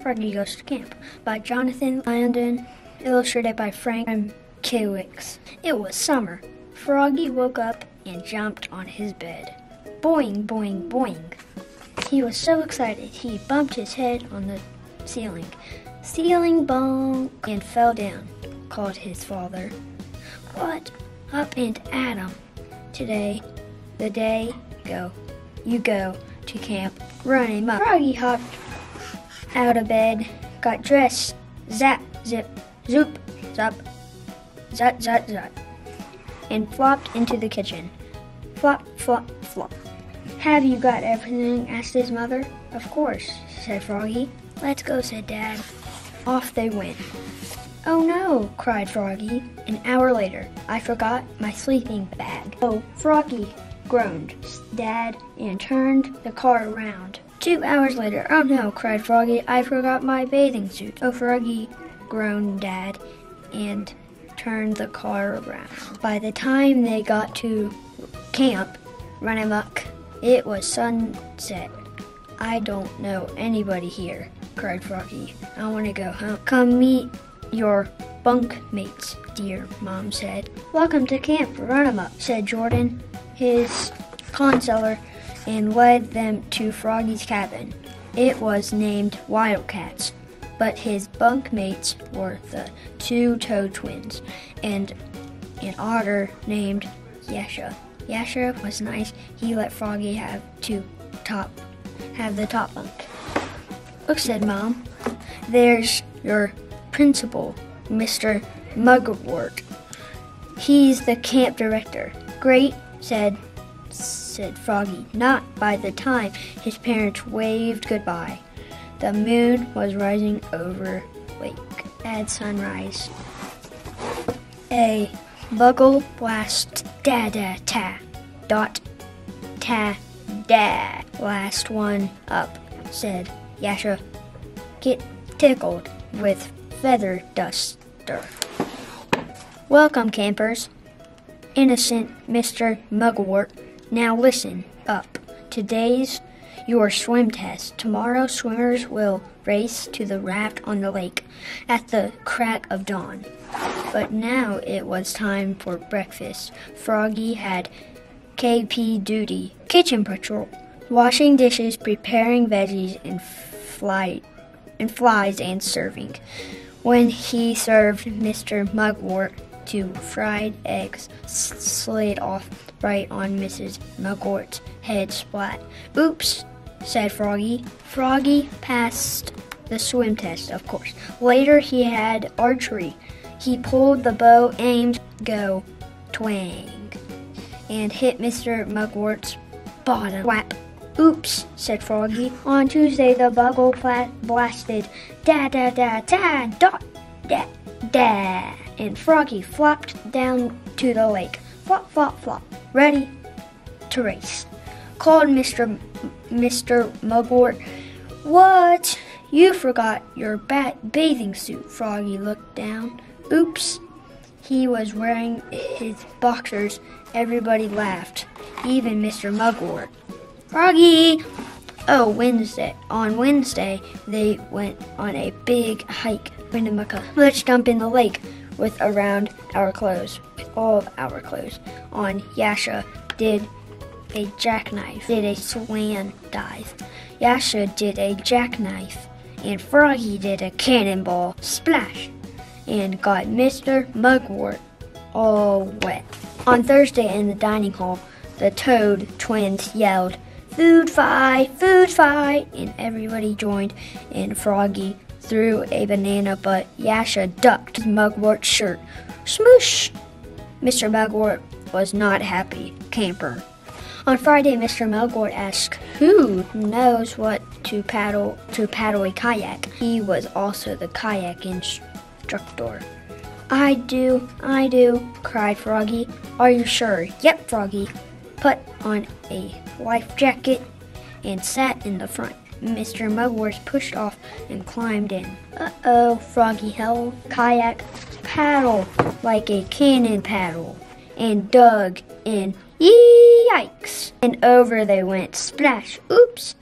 Froggy Goes to Camp by Jonathan Landon, illustrated by Frank Kiewicz. It was summer. Froggy woke up and jumped on his bed. Boing, boing, boing. He was so excited he bumped his head on the ceiling. Ceiling bong, and fell down, called his father. What? Up and at 'em. Today, the day, you go to camp, run him up. Froggy hopped out of bed, got dressed, zap, zip, zoop, zap, zut, zut, zut, and flopped into the kitchen. Flop, flop, flop. Have you got everything? Asked his mother. Of course, said Froggy. Let's go, said Dad. Off they went. Oh no, cried Froggy. An hour later, I forgot my sleeping bag. Oh, Froggy, groaned Dad and turned the car around. 2 hours later, oh no, cried Froggy, I forgot my bathing suit. Oh, Froggy, groaned Dad and turned the car around. By the time they got to camp, run amok, it was sunset. I don't know anybody here, cried Froggy. I want to go home. Come meet your bunk mates, dear, Mom said. Welcome to camp, run 'em up, said Jordan, his counselor, and led them to Froggy's cabin. It was named Wildcats, but his bunk mates were the 2 Toad twins and an otter named Yasha. Yasha was nice. He let Froggy have the top bunk. Look, said Mom, there's your principal, Mr. Mugwort. He's the camp director. Great, said Froggy, not by the time his parents waved goodbye. The moon was rising over lake at sunrise. A bugle blast da-da-ta, dot ta-da. Last one up, said Yasha. Get tickled with feather duster. Welcome, campers. Innocent Mr. Mugwort. Now listen up. Today's your swim test. Tomorrow, swimmers will race to the raft on the lake at the crack of dawn. But now it was time for breakfast. Froggy had KP duty, kitchen patrol, washing dishes, preparing veggies and flies and serving. When he served Mr. Mugwort, 2 fried eggs slid off right on Mrs. Mugwort's head splat. Oops, said Froggy. Froggy passed the swim test, of course. Later he had archery. He pulled the bow, aimed, go, twang, and hit Mr. Mugwort's bottom. Whap. Oops, said Froggy. On Tuesday the bugle blasted da-da-da-da, dot, da-da, and Froggy flopped down to the lake. Flop, flop, flop. Ready to race. Called Mr. Mugwort. What? You forgot your bathing suit. Froggy looked down. Oops. He was wearing his boxers. Everybody laughed, even Mr. Mugwort. Froggy! Oh, Wednesday. On Wednesday, they went on a big hike. Winnemucca. Let's jump in the lake with all of our clothes on. Yasha did a jackknife, did a swan dive. Yasha did a jackknife, and Froggy did a cannonball splash, and got Mr. Mugwort all wet. On Thursday in the dining hall, the Toad twins yelled, food fight, and everybody joined, and Froggy threw a banana, but Yasha ducked Mugwort's shirt. Smoosh! Mr. Mugwort was not happy camper. On Friday, Mr. Mugwort asked who knows what to paddle a kayak. He was also the kayak instructor. I do, cried Froggy. Are you sure? Yep, Froggy put on a life jacket and sat in the front. Mr. Mugwort pushed off and climbed in. Uh-oh, Froggy held kayak, paddle like a cannon paddle, and dug in. Yikes! And over they went. Splash! Oops!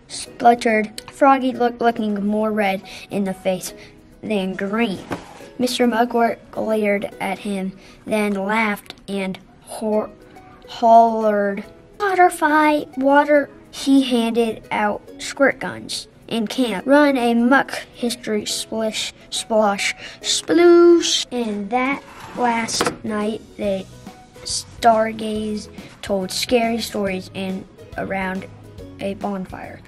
spluttered Froggy, looking more red in the face than green. Mr. Mugwort glared at him, then laughed and hollered, "Water fight, water!" He handed out squirt guns. In camp, run amok, history, splish, splosh, sploosh. And that last night they stargazed, told scary stories around a bonfire,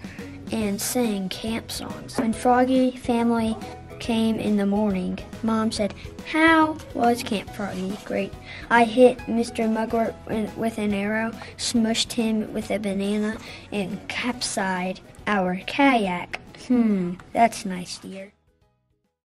and sang camp songs. When Froggy family came in the morning, Mom said, "How was Camp, Froggy?" "Great. I hit Mr. Mugwort with an arrow, smushed him with a banana, and capsized our kayak." That's nice, dear.